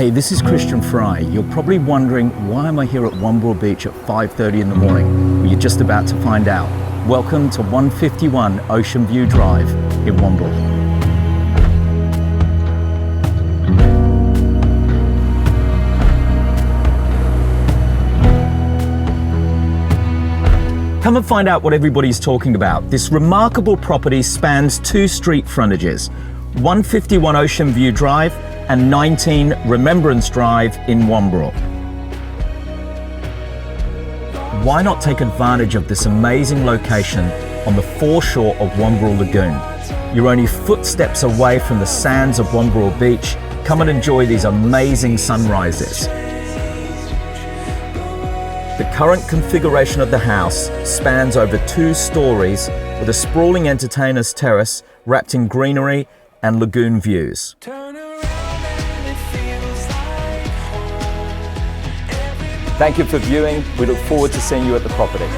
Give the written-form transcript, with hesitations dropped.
Hey, this is Christian Fry. You're probably wondering, why am I here at Wamberal Beach at 5:30 in the morning? Well, you're just about to find out. Welcome to 151 Ocean View Drive in Wamberal. Come and find out what everybody's talking about. This remarkable property spans two street frontages, 151 Ocean View Drive and 19 Remembrance Drive in Wamberal. Why not take advantage of this amazing location on the foreshore of Wamberal Lagoon? You're only footsteps away from the sands of Wamberal Beach. Come and enjoy these amazing sunrises. The current configuration of the house spans over 2 stories with a sprawling entertainer's terrace wrapped in greenery and lagoon views. Thank you for viewing. We look forward to seeing you at the property.